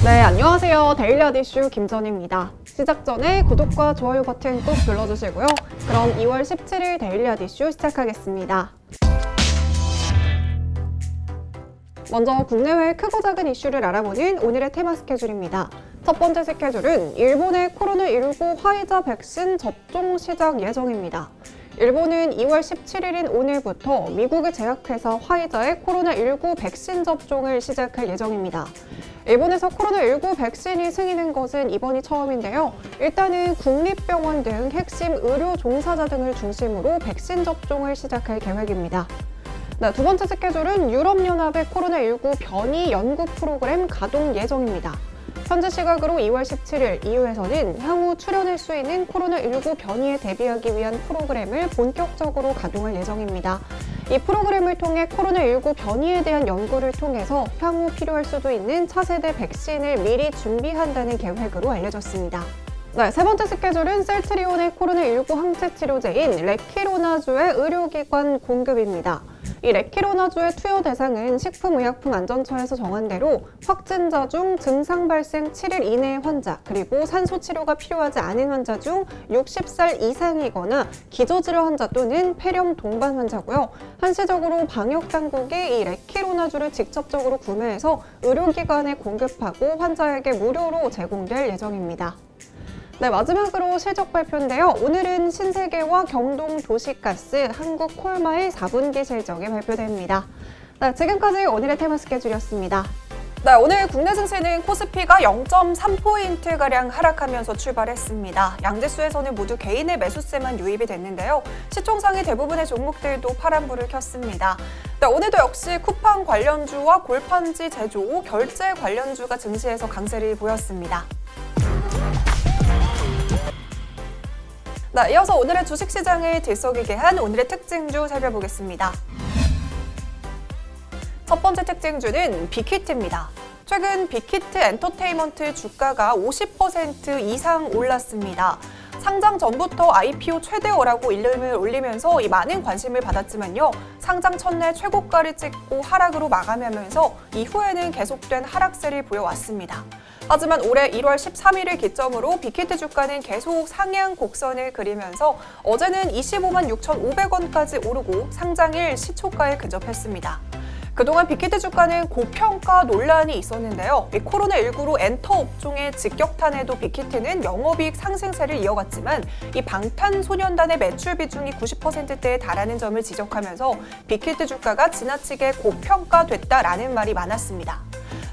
네, 안녕하세요. 데일리하드 이슈 김전희입니다. 시작 전에 구독과 좋아요 버튼 꼭 눌러주시고요. 그럼 2월 17일 데일리하드 이슈 시작하겠습니다. 먼저 국내외 크고 작은 이슈를 알아보는 오늘의 테마 스케줄입니다. 첫 번째 스케줄은 일본의 코로나19 화이자 백신 접종 시작 예정입니다. 일본은 2월 17일인 오늘부터 미국의 제약회사 화이자의 코로나19 백신 접종을 시작할 예정입니다. 일본에서 코로나19 백신이 승인된 것은 이번이 처음인데요. 일단은 국립병원 등 핵심 의료 종사자 등을 중심으로 백신 접종을 시작할 계획입니다. 네, 두 번째 스케줄은 유럽연합의 코로나19 변이 연구 프로그램 가동 예정입니다. 현재 시각으로 2월 17일 EU에서는 향후 출현할 수 있는 코로나19 변이에 대비하기 위한 프로그램을 본격적으로 가동할 예정입니다. 이 프로그램을 통해 코로나19 변이에 대한 연구를 통해서 향후 필요할 수도 있는 차세대 백신을 미리 준비한다는 계획으로 알려졌습니다. 네, 세 번째 스케줄은 셀트리온의 코로나19 항체 치료제인 레키로나주의 의료기관 공급입니다. 이 레키로나주의 투여 대상은 식품의약품안전처에서 정한 대로 확진자 중 증상 발생 7일 이내의 환자, 그리고 산소 치료가 필요하지 않은 환자 중 60살 이상이거나 기저질환 환자 또는 폐렴 동반 환자고요. 한시적으로 방역당국이 이 레키로나주를 직접적으로 구매해서 의료기관에 공급하고 환자에게 무료로 제공될 예정입니다. 네, 마지막으로 실적 발표인데요. 오늘은 신세계와 경동도시가스, 한국콜마의 4분기 실적이 발표됩니다. 네, 지금까지 오늘의 테마 스케줄이었습니다. 네, 오늘 국내 증시는 코스피가 0.3포인트가량 하락하면서 출발했습니다. 양지수에서는 모두 개인의 매수세만 유입이 됐는데요. 시총상의 대부분의 종목들도 파란불을 켰습니다. 네, 오늘도 역시 쿠팡 관련주와 골판지 제조, 결제 관련주가 증시에서 강세를 보였습니다. 네, 이어서 오늘의 주식시장을 들썩이게 한 오늘의 특징주 살펴보겠습니다. 첫 번째 특징주는 빅히트입니다. 최근 빅히트 엔터테인먼트 주가가 50% 이상 올랐습니다. 상장 전부터 IPO 최대어라고 이름을 올리면서 많은 관심을 받았지만요. 상장 첫날 최고가를 찍고 하락으로 마감하면서 이후에는 계속된 하락세를 보여왔습니다. 하지만 올해 1월 13일을 기점으로 빅히트 주가는 계속 상향 곡선을 그리면서 어제는 25만 6,500원까지 오르고 상장일 시초가에 근접했습니다. 그동안 빅히트 주가는 고평가 논란이 있었는데요. 코로나19로 엔터 업종의 직격탄에도 빅히트는 영업이익 상승세를 이어갔지만 이 방탄소년단의 매출 비중이 90%대에 달하는 점을 지적하면서 빅히트 주가가 지나치게 고평가됐다라는 말이 많았습니다.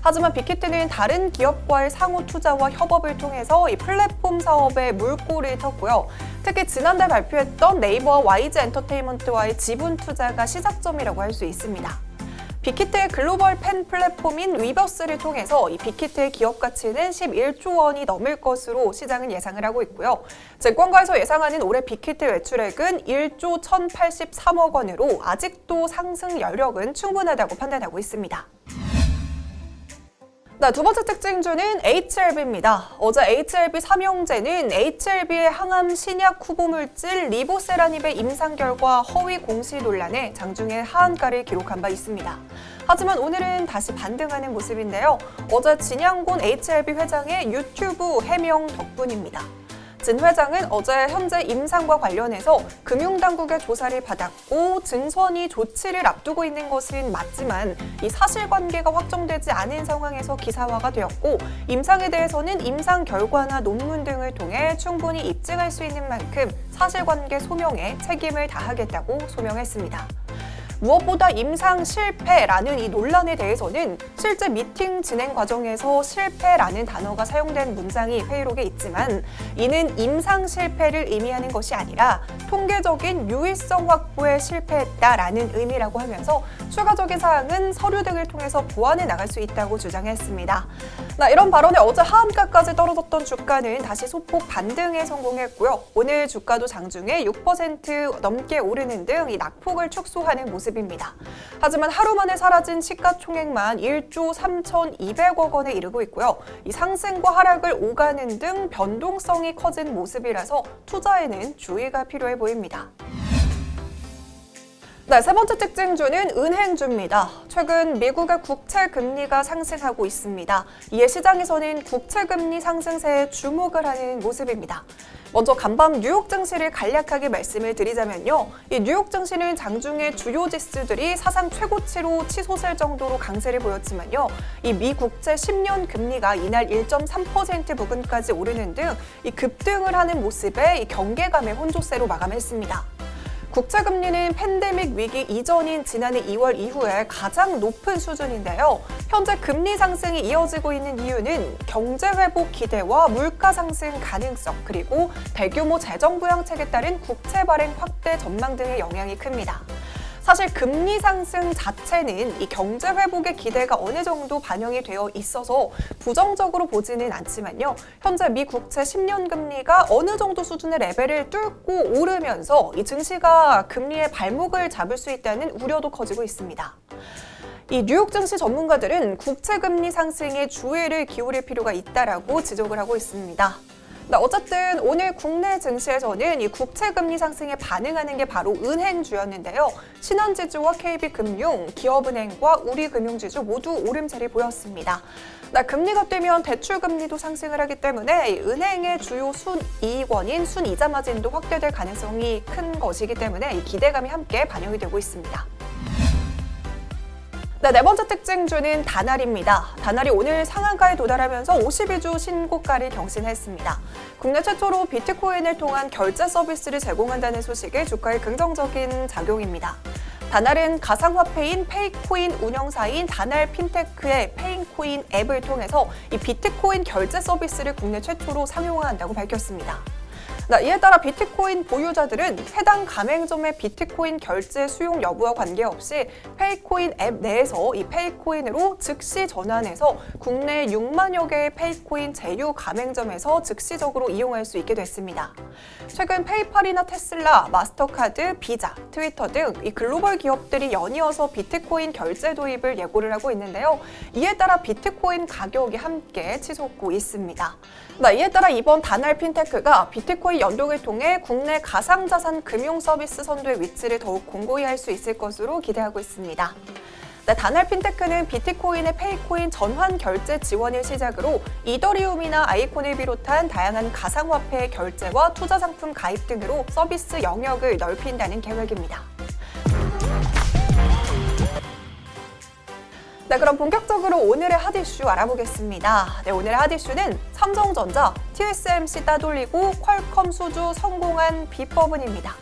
하지만 빅히트는 다른 기업과의 상호 투자와 협업을 통해서 이 플랫폼 사업에 물꼬를 텄고요. 특히 지난달 발표했던 네이버와 YG 엔터테인먼트와의 지분 투자가 시작점이라고 할 수 있습니다. 빅히트의 글로벌 팬 플랫폼인 위버스를 통해서 이 빅히트의 기업 가치는 11조 원이 넘을 것으로 시장은 예상을 하고 있고요. 증권가에서 예상하는 올해 빅히트 매출액은 1조 1,083억 원으로 아직도 상승 여력은 충분하다고 판단하고 있습니다. 네, 두 번째 특징주는 HLB입니다. 어제 HLB 삼형제는 HLB의 항암 신약 후보 물질 리보세라닙의 임상 결과 허위 공시 논란에 장중에 하한가를 기록한 바 있습니다. 하지만 오늘은 다시 반등하는 모습인데요. 어제 진양곤 HLB 회장의 유튜브 해명 덕분입니다. 진 회장은 어제 현재 임상과 관련해서 금융당국의 조사를 받았고 증선이 조치를 앞두고 있는 것은 맞지만 이 사실관계가 확정되지 않은 상황에서 기사화가 되었고 임상에 대해서는 임상 결과나 논문 등을 통해 충분히 입증할 수 있는 만큼 사실관계 소명에 책임을 다하겠다고 소명했습니다. 무엇보다 임상 실패라는 이 논란에 대해서는 실제 미팅 진행 과정에서 실패라는 단어가 사용된 문장이 회의록에 있지만 이는 임상 실패를 의미하는 것이 아니라 통계적인 유의성 확보에 실패했다라는 의미라고 하면서 추가적인 사항은 서류 등을 통해서 보완해 나갈 수 있다고 주장했습니다. 이런 발언에 어제 하한가까지 떨어졌던 주가는 다시 소폭 반등에 성공했고요. 오늘 주가도 장중에 6% 넘게 오르는 등 이 낙폭을 축소하는 모습입니다. 하지만 하루 만에 사라진 시가총액만 1조 3,200억 원에 이르고 있고요. 이 상승과 하락을 오가는 등 변동성이 커진 모습이라서 투자에는 주의가 필요해 보입니다. 네, 세 번째 특징주는 은행주입니다. 최근 미국의 국채 금리가 상승하고 있습니다. 이에 시장에서는 국채 금리 상승세에 주목을 하는 모습입니다. 먼저 간밤 뉴욕 증시를 간략하게 말씀을 드리자면요. 이 뉴욕 증시는 장중에 주요 지수들이 사상 최고치로 치솟을 정도로 강세를 보였지만요. 이 미 국채 10년 금리가 이날 1.3% 부근까지 오르는 등 이 급등을 하는 모습에 이 경계감의 혼조세로 마감했습니다. 국채 금리는 팬데믹 위기 이전인 지난해 2월 이후에 가장 높은 수준인데요. 현재 금리 상승이 이어지고 있는 이유는 경제 회복 기대와 물가 상승 가능성, 그리고 대규모 재정 부양책에 따른 국채 발행 확대 전망 등의 영향이 큽니다. 사실 금리 상승 자체는 이 경제 회복의 기대가 어느 정도 반영이 되어 있어서 부정적으로 보지는 않지만요. 현재 미 국채 10년 금리가 어느 정도 수준의 레벨을 뚫고 오르면서 이 증시가 금리의 발목을 잡을 수 있다는 우려도 커지고 있습니다. 이 뉴욕 증시 전문가들은 국채 금리 상승에 주의를 기울일 필요가 있다라고 지적을 하고 있습니다. 어쨌든 오늘 국내 증시에서는 이 국채 금리 상승에 반응하는 게 바로 은행주였는데요. 신한지주와 KB금융, 기업은행과 우리금융지주 모두 오름세를 보였습니다. 금리가 뛰면 대출금리도 상승을 하기 때문에 은행의 주요 순이익원인 순이자 마진도 확대될 가능성이 큰 것이기 때문에 이 기대감이 함께 반영이 되고 있습니다. 네 번째 특징주는 다날입니다. 다날이 오늘 상한가에 도달하면서 52주 신고가를 경신했습니다. 국내 최초로 비트코인을 통한 결제 서비스를 제공한다는 소식이 주가에 긍정적인 작용입니다. 다날은 가상화폐인 페이코인 운영사인 다날 핀테크의 페인코인 앱을 통해서 이 비트코인 결제 서비스를 국내 최초로 상용화한다고 밝혔습니다. 이에 따라 비트코인 보유자들은 해당 가맹점의 비트코인 결제 수용 여부와 관계없이 페이코인 앱 내에서 이 페이코인으로 즉시 전환해서 국내 6만여 개의 페이코인 제휴 가맹점에서 즉시적으로 이용할 수 있게 됐습니다. 최근 페이팔이나 테슬라, 마스터카드, 비자, 트위터 등 이 글로벌 기업들이 연이어서 비트코인 결제 도입을 예고를 하고 있는데요. 이에 따라 비트코인 가격이 함께 치솟고 있습니다. 이에 따라 이번 다날 핀테크가 비트코인 연동을 통해 국내 가상자산 금융 서비스 선두의 위치를 더욱 공고히 할 수 있을 것으로 기대하고 있습니다. 다날 핀테크는 비트코인의 페이코인 전환 결제 지원을 시작으로 이더리움이나 아이콘을 비롯한 다양한 가상화폐 결제와 투자 상품 가입 등으로 서비스 영역을 넓힌다는 계획입니다. 그럼 본격적으로 오늘의 핫 이슈 알아보겠습니다. 오늘의 핫 이슈는 삼성전자, TSMC 따돌리고 퀄컴 수주 성공한 비법은입니다.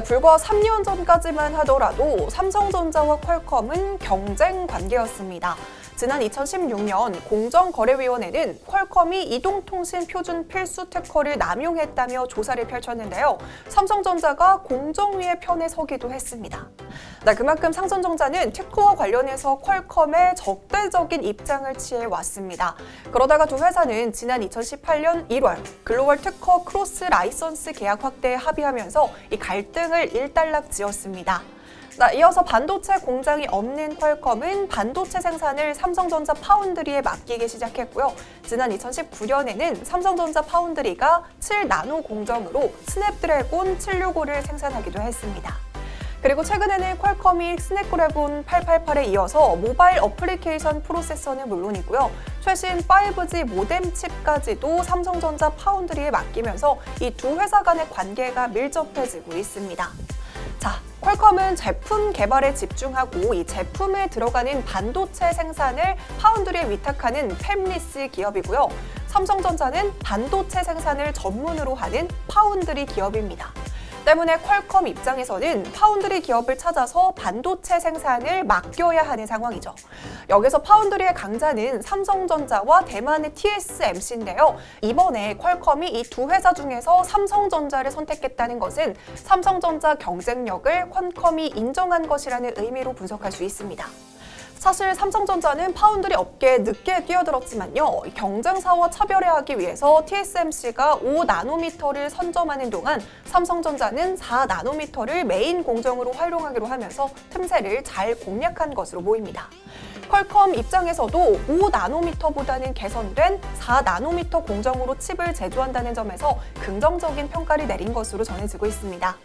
불과 3년 전까지만 하더라도 삼성전자와 퀄컴은 경쟁 관계였습니다. 지난 2016년 공정거래위원회는 퀄컴이 이동통신 표준 필수 특허를 남용했다며 조사를 펼쳤는데요. 삼성전자가 공정위의 편에 서기도 했습니다. 그만큼 삼성전자는 특허와 관련해서 퀄컴에 적대적인 입장을 취해왔습니다. 그러다가 두 회사는 지난 2018년 1월 글로벌 특허 크로스 라이선스 계약 확대에 합의하면서 이 갈등을 일단락지었습니다. 이어서 반도체 공장이 없는 퀄컴은 반도체 생산을 삼성전자 파운드리에 맡기기 시작했고요. 지난 2019년에는 삼성전자 파운드리가 7나노 공정으로 스냅드래곤 765를 생산하기도 했습니다. 그리고 최근에는 퀄컴이 스냅드래곤 888에 이어서 모바일 어플리케이션 프로세서는 물론이고요. 최신 5G 모뎀 칩까지도 삼성전자 파운드리에 맡기면서 이 두 회사 간의 관계가 밀접해지고 있습니다. 퀄컴은 제품 개발에 집중하고 이 제품에 들어가는 반도체 생산을 파운드리에 위탁하는 팹리스 기업이고요. 삼성전자는 반도체 생산을 전문으로 하는 파운드리 기업입니다. 때문에 퀄컴 입장에서는 파운드리 기업을 찾아서 반도체 생산을 맡겨야 하는 상황이죠. 여기서 파운드리의 강자는 삼성전자와 대만의 TSMC인데요. 이번에 퀄컴이 이 두 회사 중에서 삼성전자를 선택했다는 것은 삼성전자 경쟁력을 퀄컴이 인정한 것이라는 의미로 분석할 수 있습니다. 사실 삼성전자는 파운드리 업계에 늦게 뛰어들었지만요. 경쟁사와 차별화하기 위해서 TSMC가 5나노미터를 선점하는 동안 삼성전자는 4나노미터를 메인 공정으로 활용하기로 하면서 틈새를 잘 공략한 것으로 보입니다. 퀄컴 입장에서도 5나노미터보다는 개선된 4나노미터 공정으로 칩을 제조한다는 점에서 긍정적인 평가를 내린 것으로 전해지고 있습니다.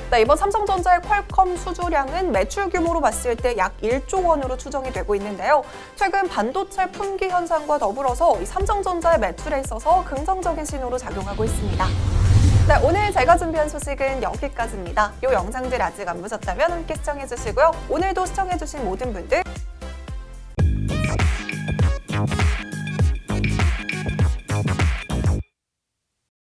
네, 이번 삼성전자의 퀄컴 수주량은 매출 규모로 봤을 때 약 1조 원으로 추정이 되고 있는데요. 최근 반도체 품귀 현상과 더불어서 이 삼성전자의 매출에 있어서 긍정적인 신호로 작용하고 있습니다. 네, 오늘 제가 준비한 소식은 여기까지입니다. 이 영상들 아직 안 보셨다면 함께 시청해주시고요. 오늘도 시청해주신 모든 분들